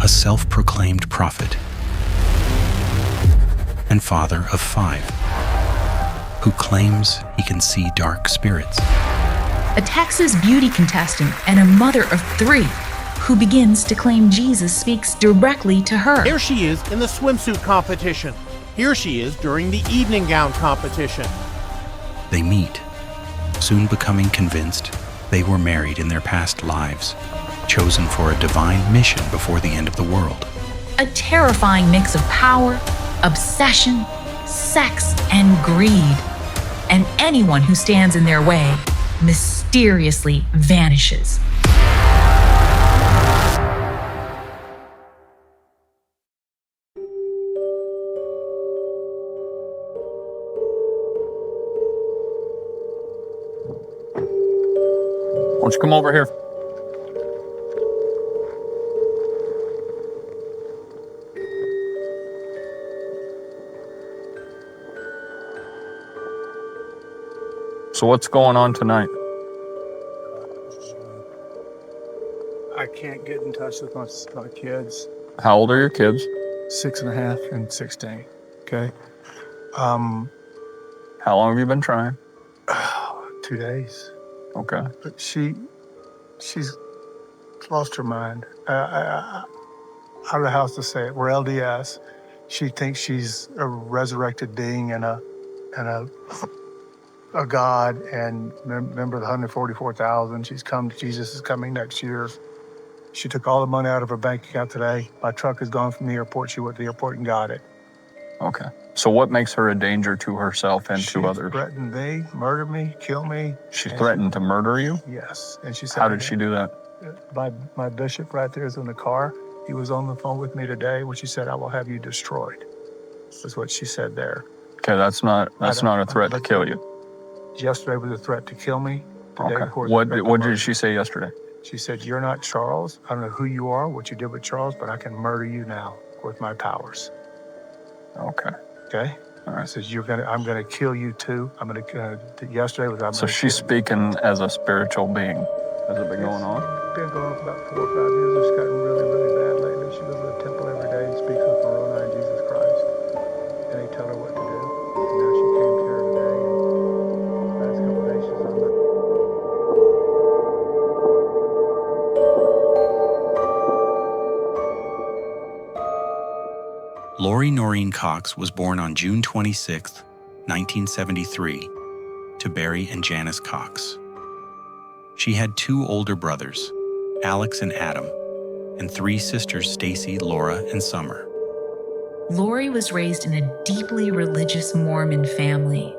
a self-proclaimed prophet and father of 5, who claims he can see dark spirits. A Texas beauty contestant and a mother of 3 who begins to claim Jesus speaks directly to her. Here she is in the swimsuit competition. Here she is during the evening gown competition. They meet, soon becoming convinced they were married in their past lives, chosen for a divine mission before the end of the world. A terrifying mix of power, obsession, sex, and greed. And anyone who stands in their way mysteriously vanishes. Why don't you come over here? So what's going on tonight? I can't get in touch with my kids. How old are your kids? 6.5 and 16. Okay. How long have you been trying? 2 days. Okay. But she's lost her mind. I don't know how else to say it. We're LDS. She thinks she's a resurrected being and a God, and remember the 144,000. Jesus is coming next year. She took all the money out of her bank account today. My truck is gone from the airport. She went to the airport and got it. Okay. So what makes her a danger to herself and to others? She threatened me, murder me, kill me. She threatened to murder you? Yes. And she said, How did she do that? My bishop right there is in the car. He was on the phone with me today when she said, "I will have you destroyed." That's what she said there. Okay, that's not a threat to kill you. Yesterday was a threat to kill me. Today, Okay. of course, What did she say yesterday? She said, "You're not Charles. I don't know who you are, what you did with Charles, but I can murder you now with my powers." Okay. Okay? All right. Says, I'm gonna kill you too. Yesterday was, So she's speaking as a spiritual being. Has it been going on? It's been going on for about 4 or 5 years. It's gotten really, really bad lately. She goes to the temple every day and speaks with Moroni and Jesus Christ. And they tell her what to do. And now she came to her today, and the last couple of days she's on the... Lori Noreen Cox was born on June 26, 1973, to Barry and Janice Cox. She had 2 older brothers, Alex and Adam, and 3 sisters, Stacy, Laura, and Summer. Lori was raised in a deeply religious Mormon family.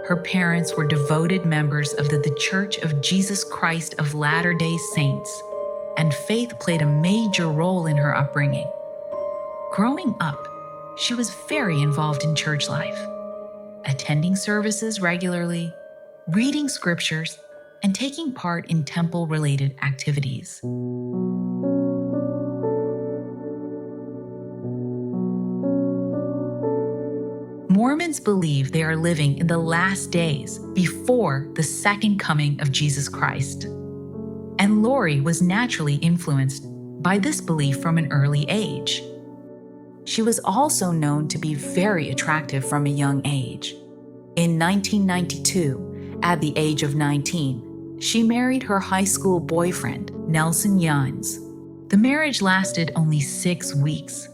Her parents were devoted members of the Church of Jesus Christ of Latter-day Saints, and faith played a major role in her upbringing. Growing up, she was very involved in church life, attending services regularly, reading scriptures, and taking part in temple-related activities. Mormons believe they are living in the last days before the second coming of Jesus Christ. And Lori was naturally influenced by this belief from an early age. She was also known to be very attractive from a young age. In 1992, at the age of 19, she married her high school boyfriend, Nelson Yuns. The marriage lasted only 6 weeks.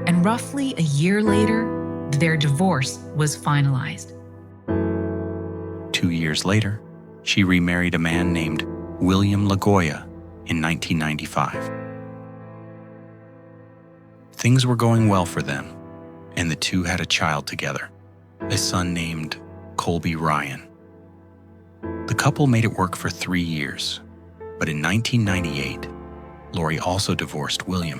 And roughly a year later, their divorce was finalized. 2 years later, she remarried a man named William LaGoya in 1995. Things were going well for them, and the two had a child together, a son named Colby Ryan. The couple made it work for 3 years, but in 1998, Lori also divorced William.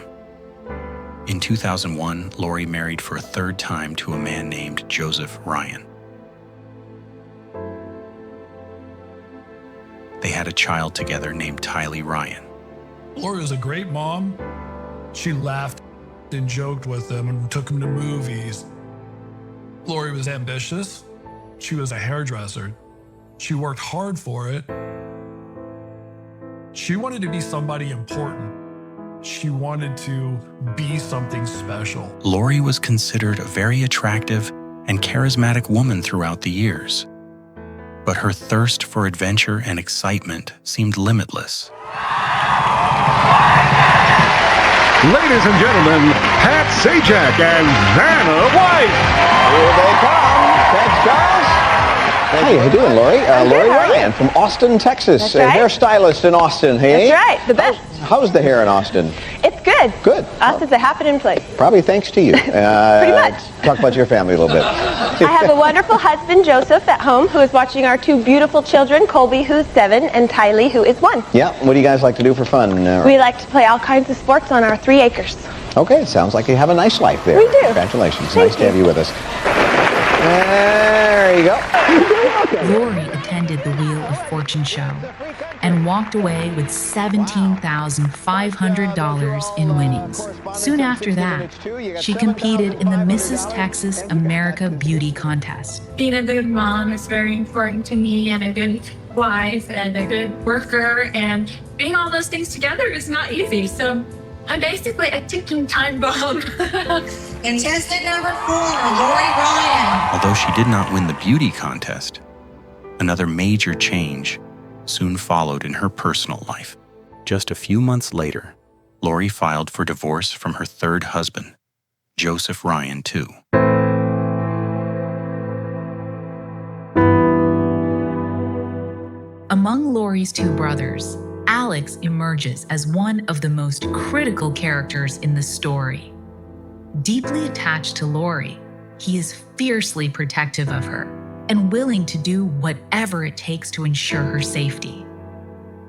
In 2001, Lori married for a 3rd time to a man named Joseph Ryan. They had a child together named Tylee Ryan. Lori was a great mom. She laughed and joked with them and took them to movies. Lori was ambitious. She was a hairdresser. She worked hard for it. She wanted to be somebody important. She wanted to be something special. Lori was considered a very attractive and charismatic woman throughout the years. But her thirst for adventure and excitement seemed limitless. Ladies and gentlemen, Pat Sajak and Vanna White. Here they come. Thanks, Charles. How you doing, Lori? Lori Ryan from Austin, Texas. That's right. Hairstylist in Austin, hey? That's right, the best. How's the hair in Austin? It's good. Good. Austin's a happening place. Probably thanks to you. Pretty much. Talk about your family a little bit. I have a wonderful husband, Joseph, at home, who is watching our two beautiful children, Colby, who's 7, and Tylee, who is 1. Yeah, what do you guys like to do for fun? We like to play all kinds of sports on our 3 acres. Okay, it sounds like you have a nice life there. We do. Congratulations. Thank Nice to have you with us. There you go. Lori attended the Wheel of Fortune show and walked away with $17,500 in winnings. Soon after that, she competed in the Mrs. Texas America Beauty Contest. Being a good mom is very important to me, and a good wife and a good worker, and being all those things together is not easy. So I'm basically a ticking time bomb. Contestant number 4, Lori Ryan. Although she did not win the beauty contest, another major change soon followed in her personal life. Just a few months later, Lori filed for divorce from her third husband, Joseph Ryan, too. Among Lori's 2 brothers, Alex emerges as one of the most critical characters in the story. Deeply attached to Lori, he is fiercely protective of her and willing to do whatever it takes to ensure her safety.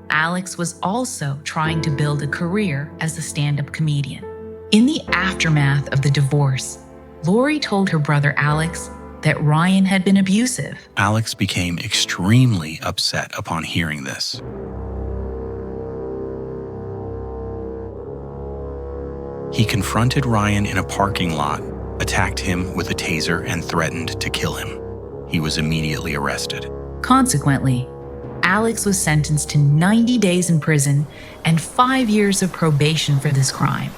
Alex was also trying to build a career as a stand-up comedian. In the aftermath of the divorce, Lori told her brother Alex that Ryan had been abusive. Alex became extremely upset upon hearing this. He confronted Ryan in a parking lot, attacked him with a taser, and threatened to kill him. He was immediately arrested. Consequently, Alex was sentenced to 90 days in prison and 5 years of probation for this crime.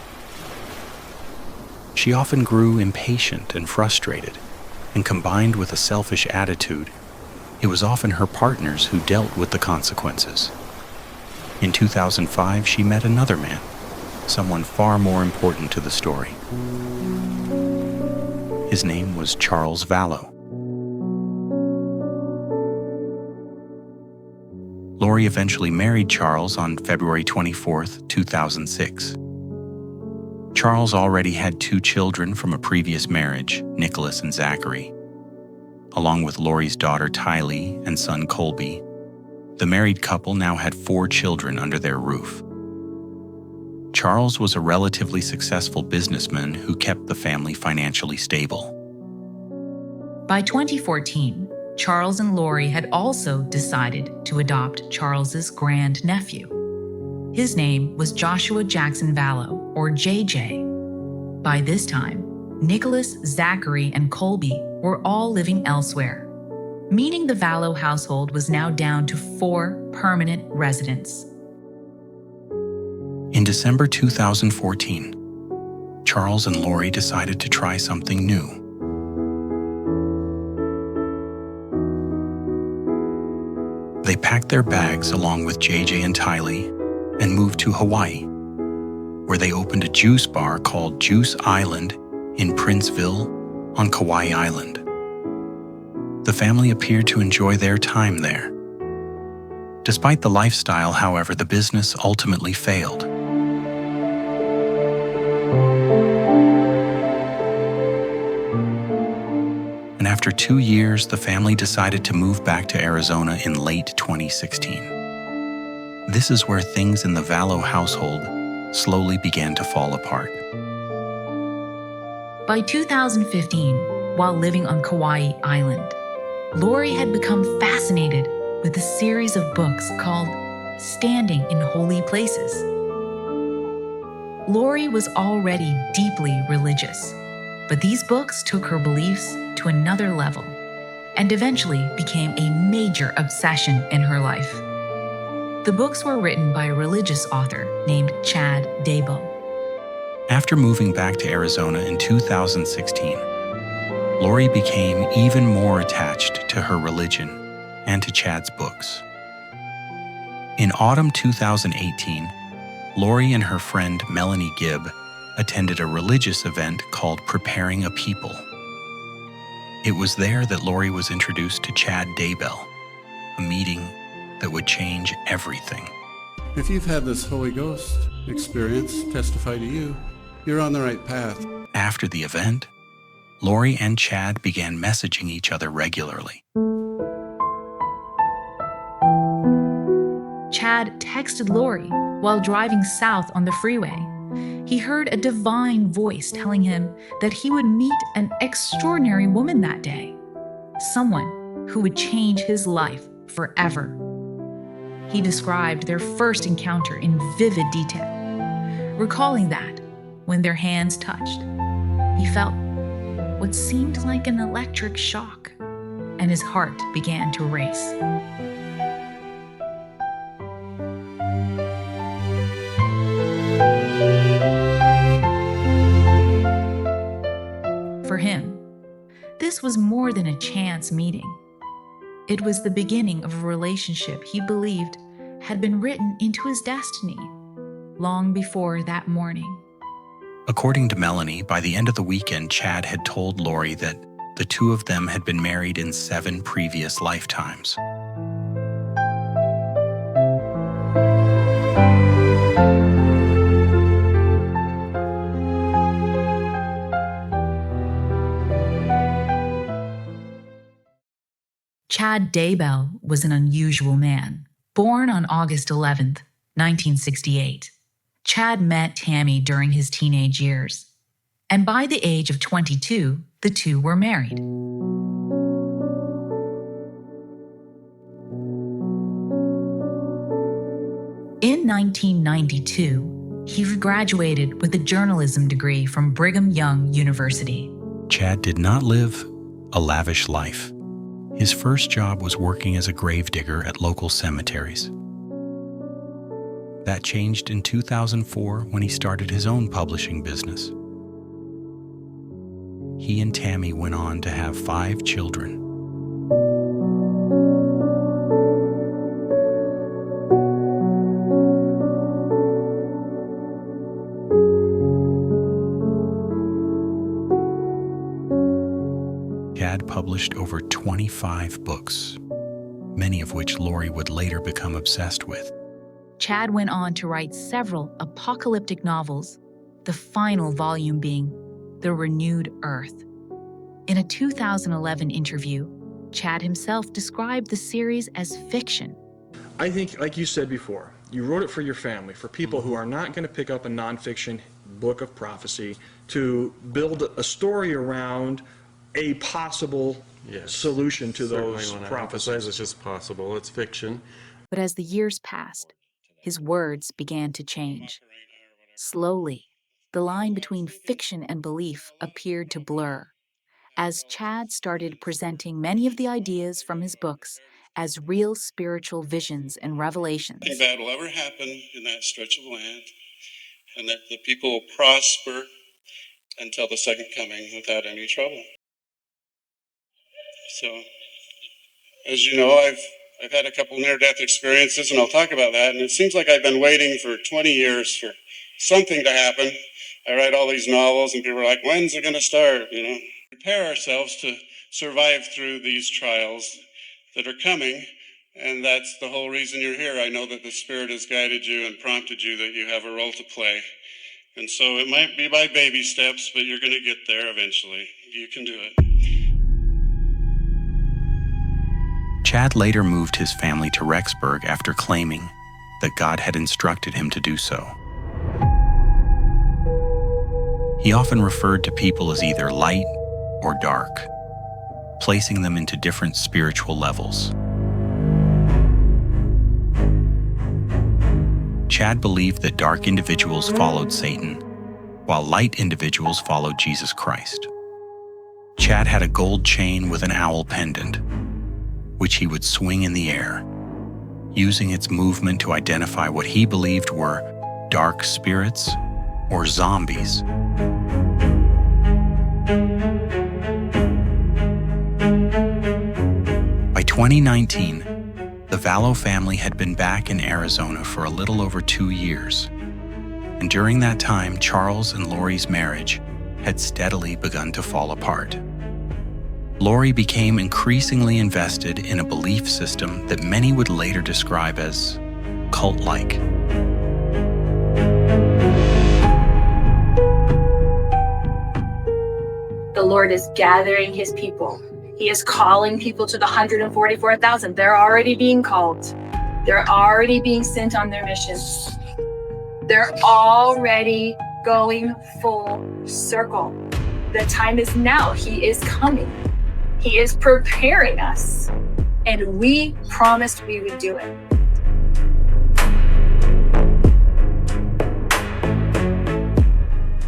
She often grew impatient and frustrated, and combined with a selfish attitude, it was often her partners who dealt with the consequences. In 2005, she met another man, someone far more important to the story. His name was Charles Vallow. Lori eventually married Charles on February 24, 2006. Charles already had 2 children from a previous marriage, Nicholas and Zachary. Along with Lori's daughter Tylee and son Colby, the married couple now had 4 children under their roof. Charles was a relatively successful businessman who kept the family financially stable. By 2014, Charles and Lori had also decided to adopt Charles's grandnephew. His name was Joshua Jackson Vallow, or JJ. By this time, Nicholas, Zachary, and Colby were all living elsewhere, meaning the Vallow household was now down to 4 permanent residents. In December 2014, Charles and Lori decided to try something new. They packed their bags along with JJ and Tylee and moved to Hawaii, where they opened a juice bar called Juice Island in Princeville on Kauai Island. The family appeared to enjoy their time there. Despite the lifestyle, however, the business ultimately failed. And after 2 years, the family decided to move back to Arizona in late 2016. This is where things in the Vallow household slowly began to fall apart. By 2015, while living on Kauai Island, Lori had become fascinated with a series of books called Standing in Holy Places. Lori was already deeply religious, but these books took her beliefs to another level and eventually became a major obsession in her life. The books were written by a religious author named Chad Daybell. After moving back to Arizona in 2016, Lori became even more attached to her religion and to Chad's books. In autumn 2018, Lori and her friend Melanie Gibb attended a religious event called Preparing a People. It was there that Lori was introduced to Chad Daybell, a meeting that would change everything. If you've had this Holy Ghost experience testify to you, you're on the right path. After the event, Lori and Chad began messaging each other regularly. Chad texted Lori while driving south on the freeway. He heard a divine voice telling him that he would meet an extraordinary woman that day, someone who would change his life forever. He described their first encounter in vivid detail, recalling that when their hands touched, he felt what seemed like an electric shock, and his heart began to race. For him, this was more than a chance meeting. It was the beginning of a relationship he believed had been written into his destiny long before that morning. According to Melanie, by the end of the weekend, Chad had told Lori that the two of them had been married in 7 previous lifetimes. Chad Daybell was an unusual man. Born on August 11th, 1968, Chad met Tammy during his teenage years, and by the age of 22, the two were married. In 1992, he graduated with a journalism degree from Brigham Young University. Chad did not live a lavish life. His first job was working as a gravedigger at local cemeteries. That changed in 2004 when he started his own publishing business. He and Tammy went on to have 5 children. Chad published over 25 books, many of which Lori would later become obsessed with. Chad went on to write several apocalyptic novels, the final volume being The Renewed Earth. In a 2011 interview, Chad himself described the series as fiction. I think, like you said before, you wrote it for your family, for people who are not going to pick up a nonfiction book of prophecy to build a story around a possible solution to those prophecies. It's just possible. It's fiction. But as the years passed, his words began to change. Slowly, the line between fiction and belief appeared to blur, as Chad started presenting many of the ideas from his books as real spiritual visions and revelations. Nothing bad will ever happen in that stretch of land, and that the people will prosper until the second coming without any trouble. So, as you know, I've had a couple near-death experiences, and I'll talk about that, and it seems like I've been waiting for 20 years for something to happen. I write all these novels, and people are like, when's it going to start, you know? Prepare ourselves to survive through these trials that are coming, and that's the whole reason you're here. I know that the Spirit has guided you and prompted you that you have a role to play. And so it might be by baby steps, but you're going to get there eventually. You can do it. Chad later moved his family to Rexburg after claiming that God had instructed him to do so. He often referred to people as either light or dark, placing them into different spiritual levels. Chad believed that dark individuals followed Satan, while light individuals followed Jesus Christ. Chad had a gold chain with an owl pendant, which he would swing in the air, using its movement to identify what he believed were dark spirits or zombies. By 2019, the Vallow family had been back in Arizona for a little over 2 years. And during that time, Charles and Lori's marriage had steadily begun to fall apart. Lori became increasingly invested in a belief system that many would later describe as cult-like. The Lord is gathering his people. He is calling people to the 144,000. They're already being called. They're already being sent on their missions. They're already going full circle. The time is now. He is coming. He is preparing us. And we promised we would do it.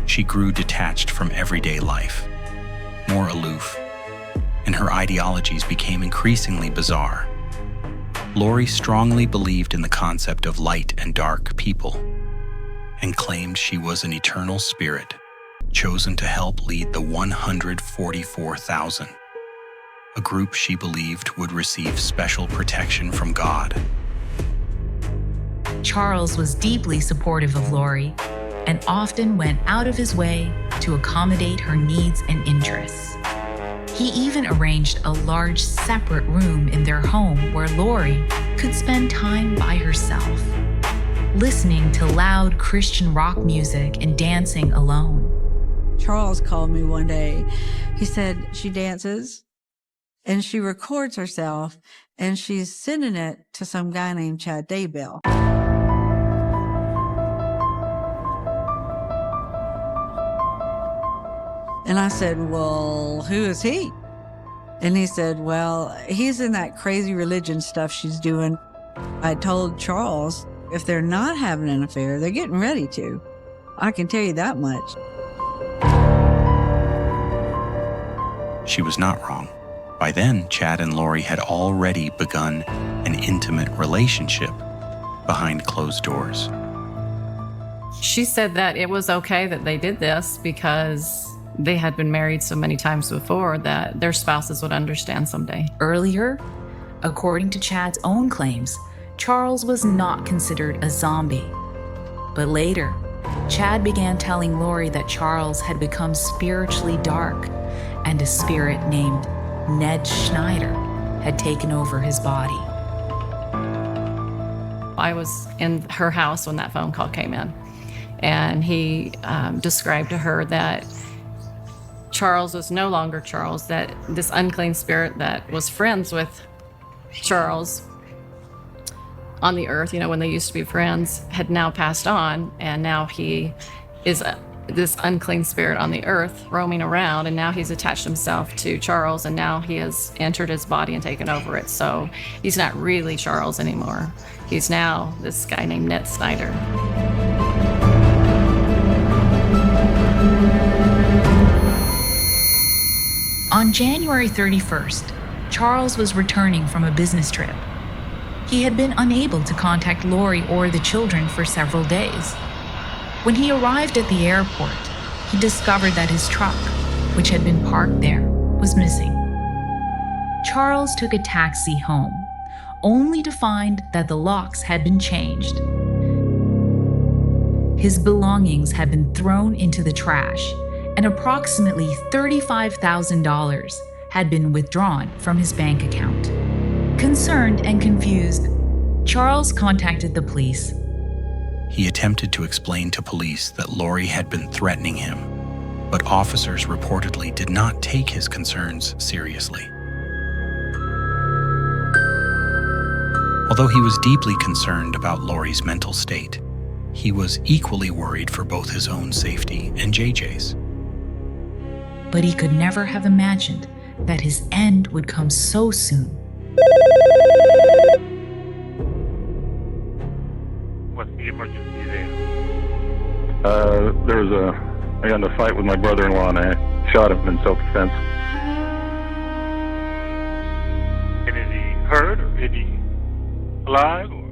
She grew detached from everyday life, more aloof, and her ideologies became increasingly bizarre. Lori strongly believed in the concept of light and dark people, and claimed she was an eternal spirit chosen to help lead the 144,000, a group she believed would receive special protection from God. Charles was deeply supportive of Lori and often went out of his way to accommodate her needs and interests. He even arranged a large separate room in their home where Lori could spend time by herself, listening to loud Christian rock music and dancing alone. Charles called me one day. He said she dances and she records herself and she's sending it to some guy named Daybell. And I said, well, who is he? And he said, well, he's in that crazy religion stuff she's doing. I told Charles, if they're not having an affair, they're getting ready to. I can tell you that much. She was not wrong. By then, Chad and Lori had already begun an intimate relationship behind closed doors. She said that it was okay that they did this because they had been married so many times before that their spouses would understand someday. Earlier, according to Chad's own claims, Charles was not considered a zombie. But later, Chad began telling Lori that Charles had become spiritually dark and a spirit named Ned Schneider had taken over his body. I was in her house when that phone call came in, and he described to her that Charles was no longer Charles, that this unclean spirit that was friends with Charles on the earth, when they used to be friends, had now passed on, and now he is this unclean spirit on the earth roaming around, and now he's attached himself to Charles, and now he has entered his body and taken over it. So he's not really Charles anymore. He's now this guy named Ned Schneider. On January 31st, Charles was returning from a business trip. He had been unable to contact Lori or the children for several days. When he arrived at the airport, he discovered that his truck, which had been parked there, was missing. Charles took a taxi home, only to find that the locks had been changed. His belongings had been thrown into the trash, and approximately $35,000 had been withdrawn from his bank account. Concerned and confused, Charles contacted the police. He attempted to explain to police that Lori had been threatening him, but officers reportedly did not take his concerns seriously. Although he was deeply concerned about Lori's mental state, he was equally worried for both his own safety and JJ's. But he could never have imagined that his end would come so soon. What's the emergency there? I got in a fight with my brother-in-law and I shot him in self-defense. And is he hurt or is he alive? Or?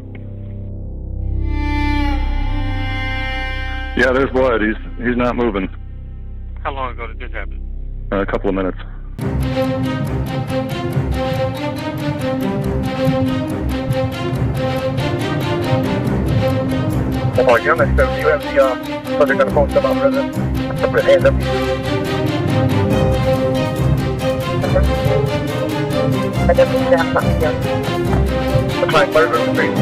Yeah, there's blood. He's not moving. How long ago did this happen? A couple of minutes. Oh, you're next to you have the, so they're going to post about prison. Put your hands up. I didn't see that something here. Looks like murder in the street.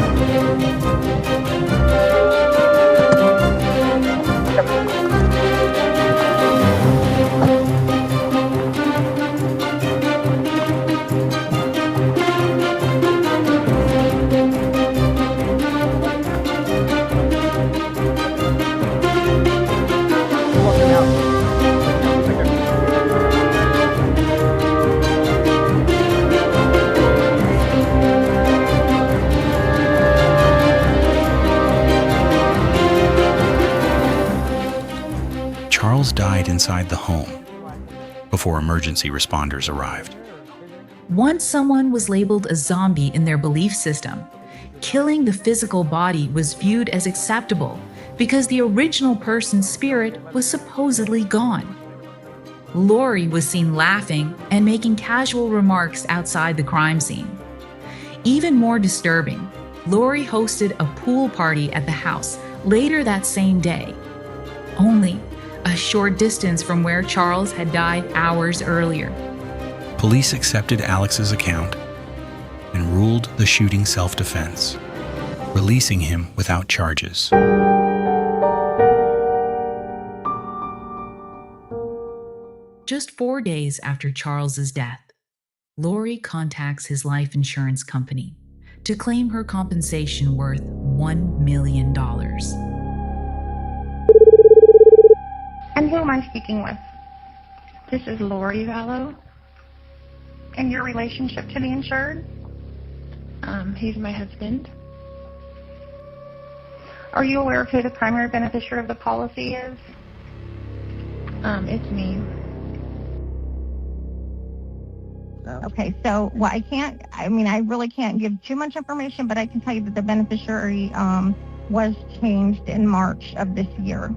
Charles died inside the home before emergency responders arrived. Once someone was labeled a zombie in their belief system, killing the physical body was viewed as acceptable because the original person's spirit was supposedly gone. Lori was seen laughing and making casual remarks outside the crime scene. Even more disturbing, Lori hosted a pool party at the house later that same day, only a short distance from where Charles had died hours earlier. Police accepted Alex's account and ruled the shooting self-defense, releasing him without charges. Just 4 days after Charles's death, Lori contacts his life insurance company to claim her compensation worth $1 million. And who am I speaking with? This is Lori Vallow. And your relationship to the insured? He's my husband. Are you aware of who the primary beneficiary of the policy is? It's me. Okay, so well, I really can't give too much information, but I can tell you that the beneficiary was changed in March of this year.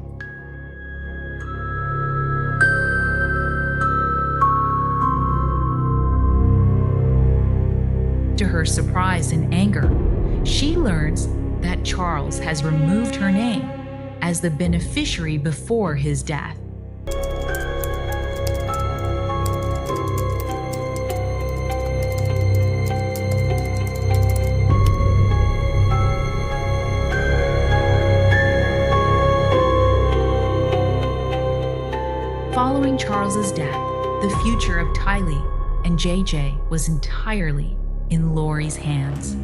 To her surprise and anger, she learns that Charles has removed her name as the beneficiary before his death. Following Charles's death, the future of Tylee and JJ was entirely in Lori's hands.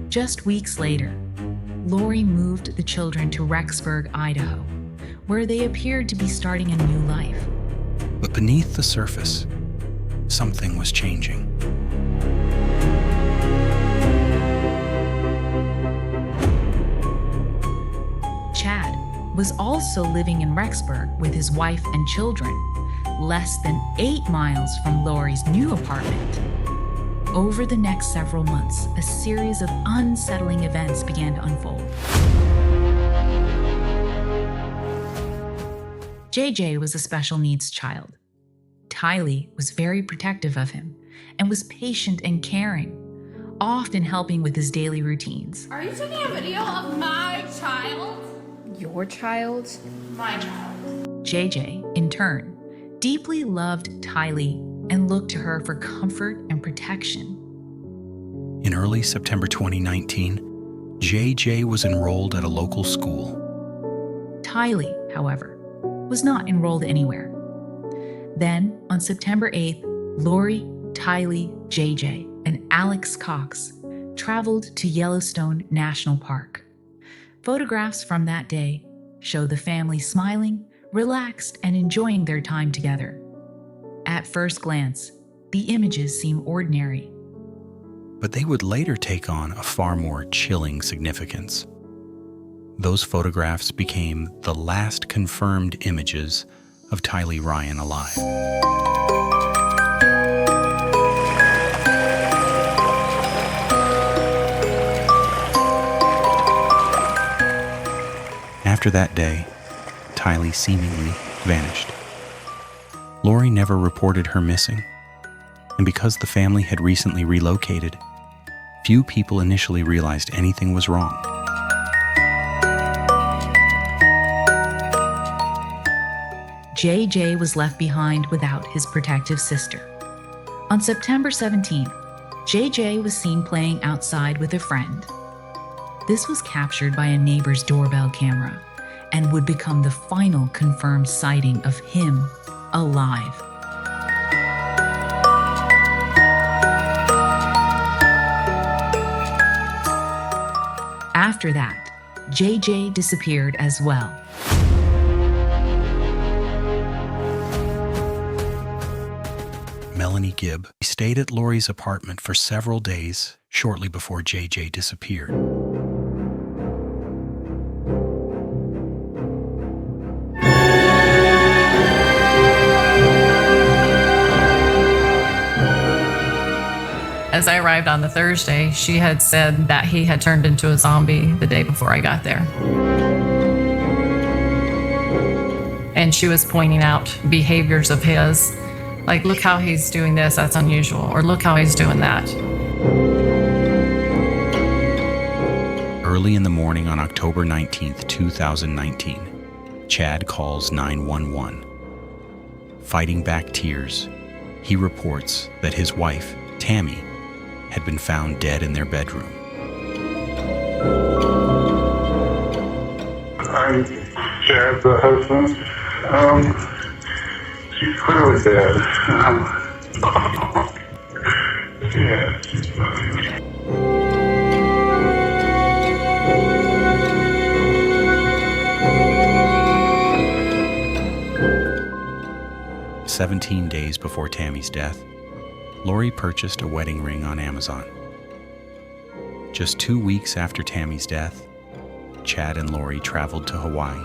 Just weeks later, Lori moved the children to Rexburg, Idaho, where they appeared to be starting a new life. But beneath the surface, something was changing. Chad was also living in Rexburg with his wife and children, less than 8 miles from Lori's new apartment. Over the next several months, a series of unsettling events began to unfold. JJ was a special needs child. Tylee was very protective of him and was patient and caring, often helping with his daily routines. Are you taking a video of my child? Your child? My child. JJ, in turn, deeply loved Tylee and looked to her for comfort and protection. In early September 2019, JJ was enrolled at a local school. Tylee, however, was not enrolled anywhere. Then, on September 8th, Lori, Tylee, JJ, and Alex Cox traveled to Yellowstone National Park. Photographs from that day show the family smiling, relaxed, and enjoying their time together. At first glance, the images seem ordinary. But they would later take on a far more chilling significance. Those photographs became the last confirmed images of Tylee Ryan alive. After that day, Tylee seemingly vanished. Lori never reported her missing, and because the family had recently relocated, few people initially realized anything was wrong. JJ was left behind without his protective sister. On September 17th, JJ was seen playing outside with a friend. This was captured by a neighbor's doorbell camera and would become the final confirmed sighting of him alive. After that, JJ disappeared as well. Melanie Gibb stayed at Lori's apartment for several days shortly before JJ disappeared. As I arrived on the Thursday, she had said that he had turned into a zombie the day before I got there. And she was pointing out behaviors of his, like, look how he's doing this, that's unusual, or look how he's doing that. Early in the morning on October 19th, 2019, Chad calls 911. Fighting back tears, he reports that his wife, Tammy, had been found dead in their bedroom. I'm Chad, the husband. She's clearly dead. Yeah, she's fine. – 17 days before Tammy's death, Lori purchased a wedding ring on Amazon. Just 2 weeks after Tammy's death, Chad and Lori traveled to Hawaii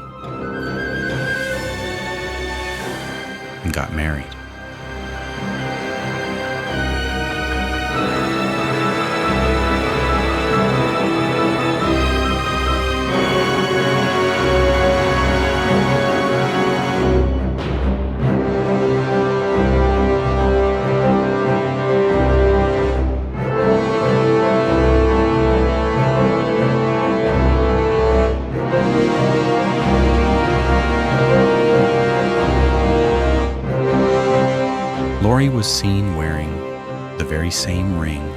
and got married. Lori was seen wearing the very same ring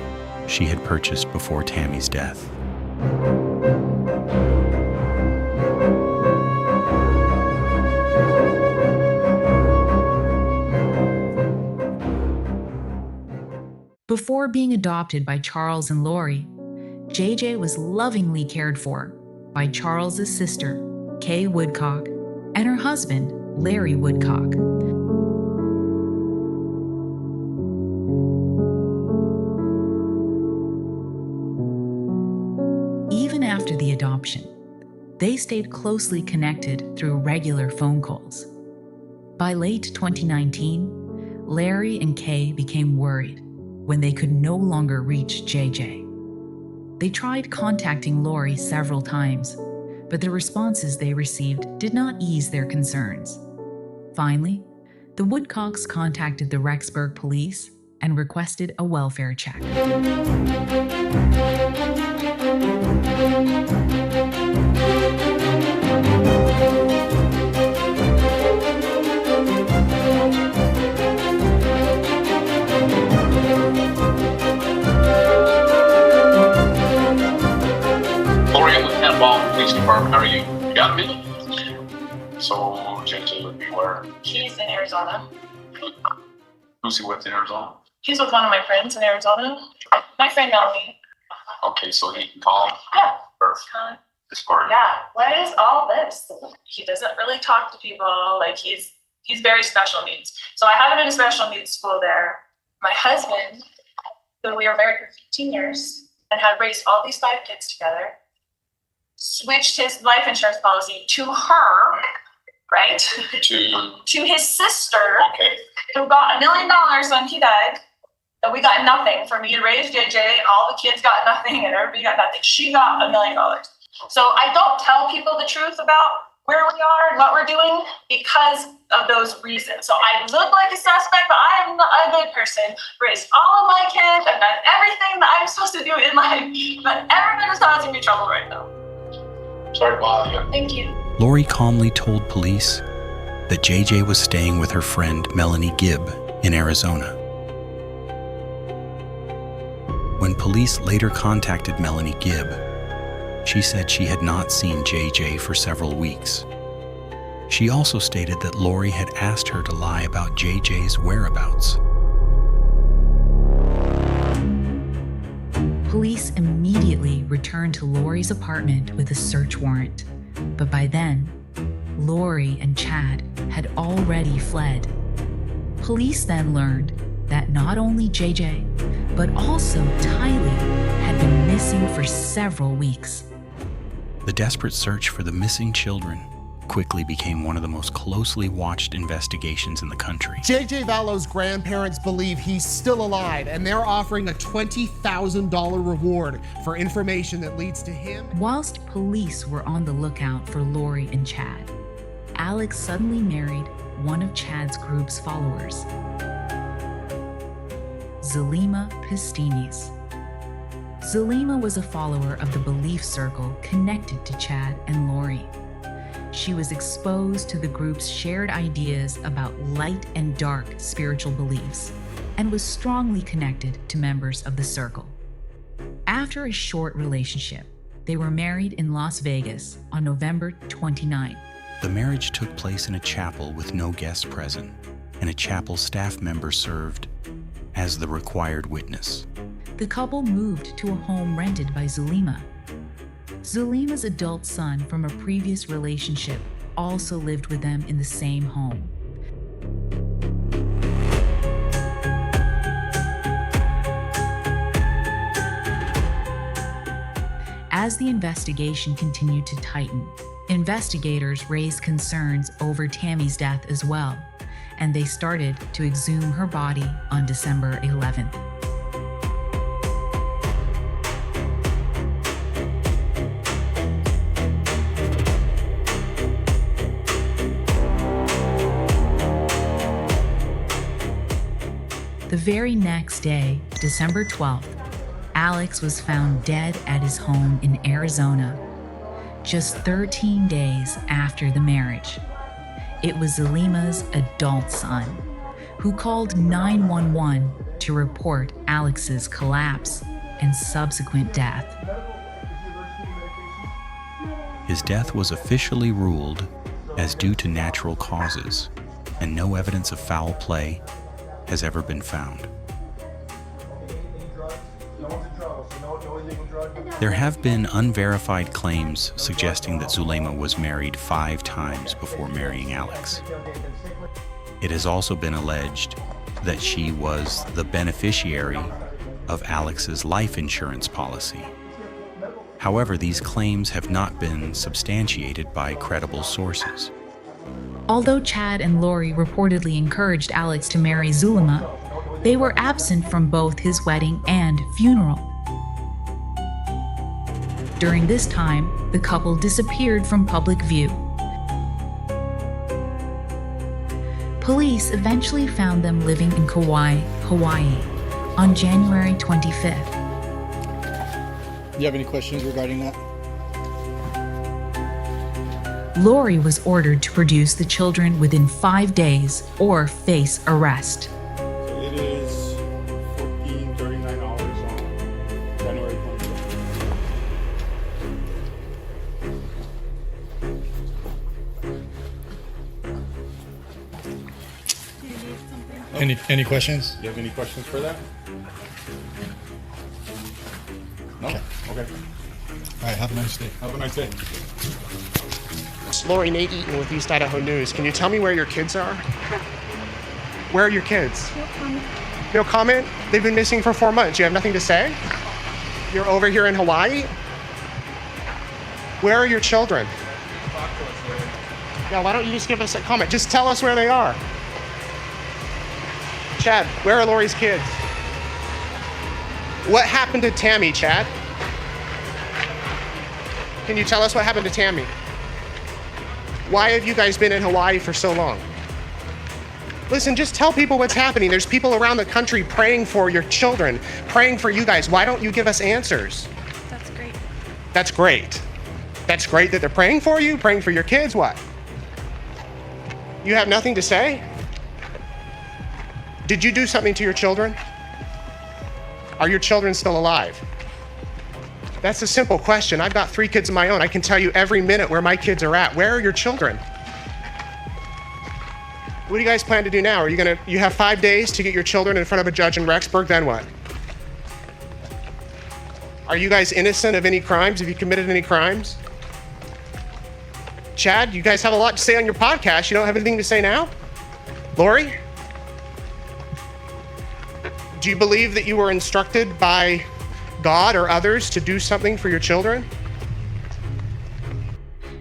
she had purchased before Tammy's death. Before being adopted by Charles and Lori, JJ was lovingly cared for by Charles's sister, Kay Woodcock, and her husband, Larry Woodcock. Even after the adoption, they stayed closely connected through regular phone calls. By late 2019, Larry and Kay became worried when they could no longer reach JJ. They tried contacting Lori several times, but the responses they received did not ease their concerns. Finally, the Woodcocks contacted the Rexburg police and requested a welfare check. Police Department, how are you? You got me? So, JJ would be where? He's in Arizona. Who's he with in Arizona? He's with one of my friends in Arizona. My friend Melanie. Okay, so he can call him? Yeah. This part. Yeah. What is all this? He doesn't really talk to people. Like, he's very special needs. So I have him in a special needs school there. My husband, who we were married for 15 years and had raised all these 5 kids together, switched his life insurance policy to her, right? To his sister, who got $1 million when he died. And we got nothing. For me to raise JJ, all the kids got nothing, and everybody got nothing. She got $1 million. So I don't tell people the truth about where we are and what we're doing because of those reasons. So I look like a suspect, but I am a good person. Raised all of my kids. I've done everything that I'm supposed to do in life, but everyone is causing me trouble right now. Sorry to bother you. Thank you. Lori calmly told police that JJ was staying with her friend Melanie Gibb in Arizona. When police later contacted Melanie Gibb, she said she had not seen JJ for several weeks. She also stated that Lori had asked her to lie about JJ's whereabouts. Police immediately returned to Lori's apartment with a search warrant, but by then, Lori and Chad had already fled. Police then learned that not only JJ, but also Tylee had been missing for several weeks. The desperate search for the missing children quickly became one of the most closely watched investigations in the country. JJ Vallow's grandparents believe he's still alive, and they're offering a $20,000 reward for information that leads to him. Whilst police were on the lookout for Lori and Chad, Alex suddenly married one of Chad's group's followers, Zulema Pistinis. Zulema was a follower of the belief circle connected to Chad and Lori. She was exposed to the group's shared ideas about light and dark spiritual beliefs and was strongly connected to members of the circle. After a short relationship, they were married in Las Vegas on November 29th. The marriage took place in a chapel with no guests present, and a chapel staff member served as the required witness. The couple moved to a home rented by Zulema. Zulema's adult son from a previous relationship also lived with them in the same home. As the investigation continued to tighten, investigators raised concerns over Tammy's death as well, and they started to exhume her body on December 11th. The very next day, December 12th, Alex was found dead at his home in Arizona, just 13 days after the marriage. It was Zulema's adult son, who called 911 to report Alex's collapse and subsequent death. His death was officially ruled as due to natural causes, and no evidence of foul play has ever been found. There have been unverified claims suggesting that Zulema was married 5 times before marrying Alex. It has also been alleged that she was the beneficiary of Alex's life insurance policy. However, these claims have not been substantiated by credible sources. Although Chad and Lori reportedly encouraged Alex to marry Zulema, they were absent from both his wedding and funeral. During this time, the couple disappeared from public view. Police eventually found them living in Kauai, Hawaii, on January 25th. Do you have any questions regarding that? Lori was ordered to produce the children within 5 days or face arrest. So it is 14:39 hours on January 25th. Any questions? Do you have any questions for that? No? Okay. All right, have a nice day. Have a nice day. Lori Nate Eaton with East Idaho News. Can you tell me where your kids are? Where are your kids? No comment. No comment? They've been missing for 4 months. You have nothing to say? You're over here in Hawaii? Where are your children? Yeah, why don't you just give us a comment? Just tell us where they are. Chad, where are Lori's kids? What happened to Tammy, Chad? Can you tell us what happened to Tammy? Why have you guys been in Hawaii for so long? Listen, just tell people what's happening. There's people around the country praying for your children, praying for you guys. Why don't you give us answers? That's great. That's great. That's great that they're praying for you, praying for your kids. What? You have nothing to say? Did you do something to your children? Are your children still alive? That's a simple question. I've got 3 kids of my own. I can tell you every minute where my kids are at. Where are your children? What do you guys plan to do now? Are you have 5 days to get your children in front of a judge in Rexburg, then what? Are you guys innocent of any crimes? Have you committed any crimes? Chad, you guys have a lot to say on your podcast. You don't have anything to say now? Lori? Do you believe that you were instructed by God or others to do something for your children?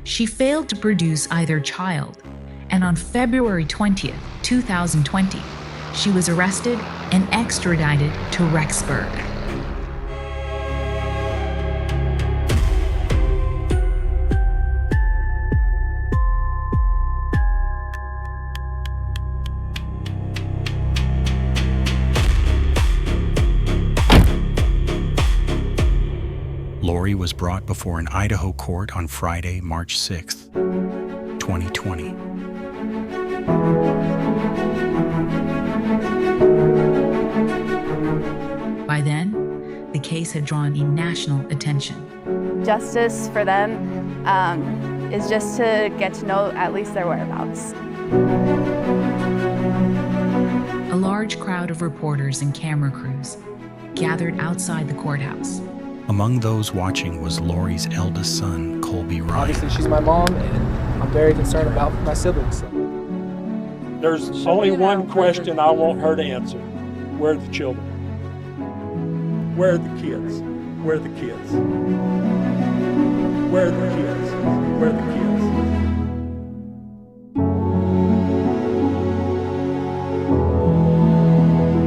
She failed to produce either child, and on February 20th, 2020, she was arrested and extradited to Rexburg. Lori was brought before an Idaho court on Friday, March 6th, 2020. By then, the case had drawn national attention. Justice for them is just to get to know at least their whereabouts. A large crowd of reporters and camera crews gathered outside the courthouse. Among those watching was Lori's eldest son, Colby Ryan. Obviously, she's my mom, and I'm very concerned about my siblings. There's only one question I want her to answer. Where are the children? Where are the kids? Where are the kids? Where are the kids? Where are the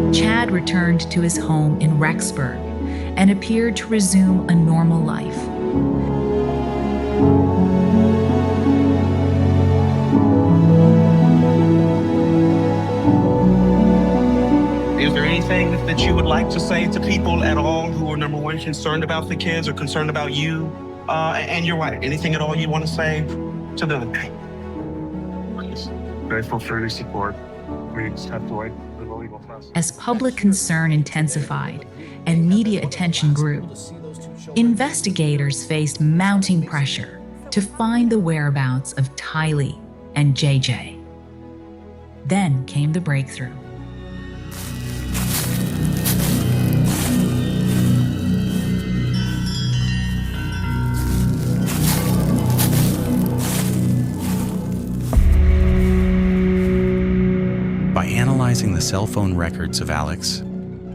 kids? Chad returned to his home in Rexburg and appeared to resume a normal life. Is there anything that you would like to say to people at all who are, number one, concerned about the kids or concerned about you and your wife? Anything at all you want to say to them? Please. Grateful for your support. We just have to wait for the legal process. As public concern intensified and media attention grew, investigators faced mounting pressure to find the whereabouts of Tylee and JJ. Then came the breakthrough. By analyzing the cell phone records of Alex,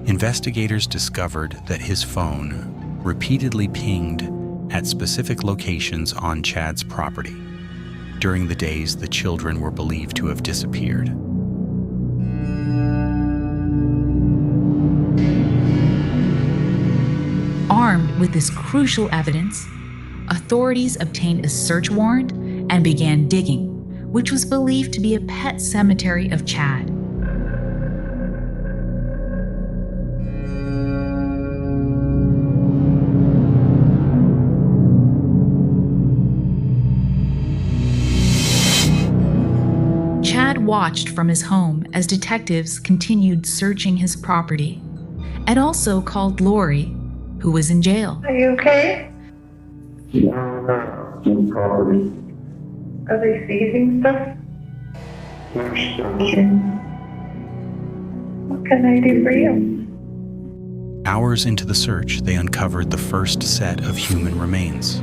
investigators discovered that his phone repeatedly pinged at specific locations on Chad's property during the days the children were believed to have disappeared. Armed with this crucial evidence, authorities obtained a search warrant and began digging, which was believed to be a pet cemetery of Chad. Chad watched from his home as detectives continued searching his property, and also called Lori, who was in jail. Are you okay? Property. Are they seizing stuff? What can I do for you? Hours into the search, they uncovered the first set of human remains.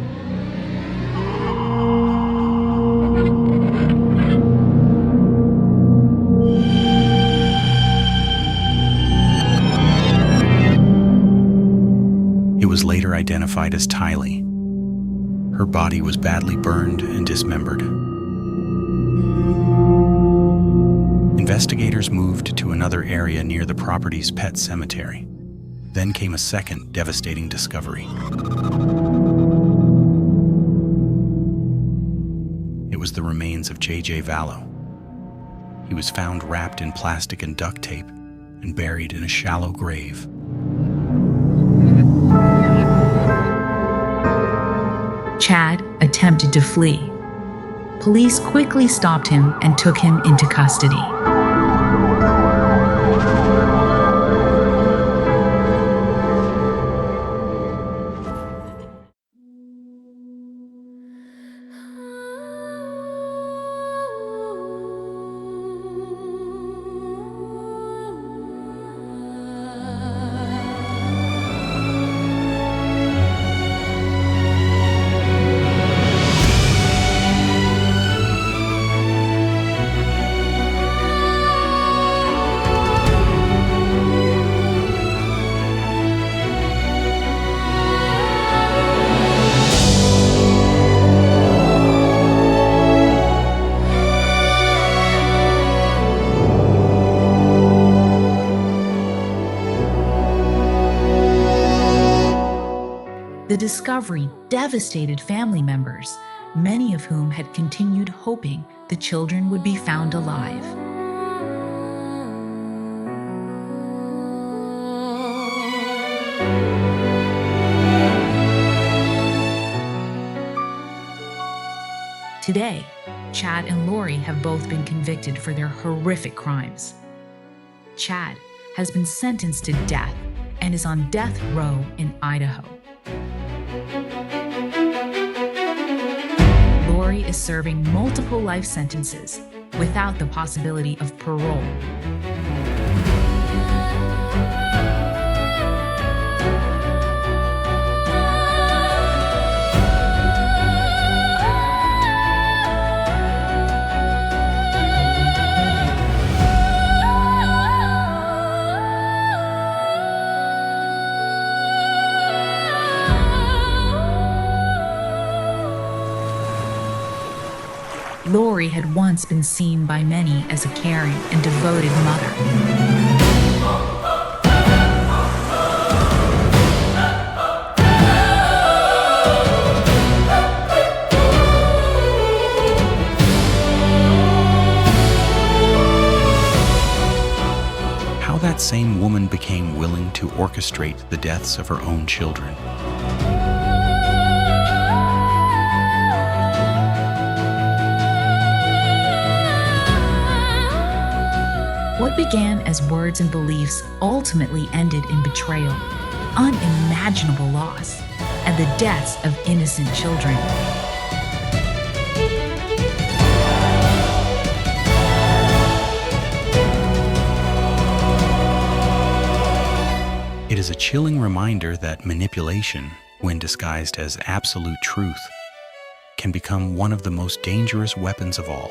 It was later identified as Tylee. Her body was badly burned and dismembered. Investigators moved to another area near the property's pet cemetery. Then came a second devastating discovery. It was the remains of J.J. Vallow. He was found wrapped in plastic and duct tape and buried in a shallow grave. Chad attempted to flee. Police quickly stopped him and took him into custody. The discovery devastated family members, many of whom had continued hoping the children would be found alive. Today, Chad and Lori have both been convicted for their horrific crimes. Chad has been sentenced to death and is on death row in Idaho. Lori is serving multiple life sentences without the possibility of parole. Lori had once been seen by many as a caring and devoted mother. How that same woman became willing to orchestrate the deaths of her own children. What began as words and beliefs ultimately ended in betrayal, unimaginable loss, and the deaths of innocent children. It is a chilling reminder that manipulation, when disguised as absolute truth, can become one of the most dangerous weapons of all.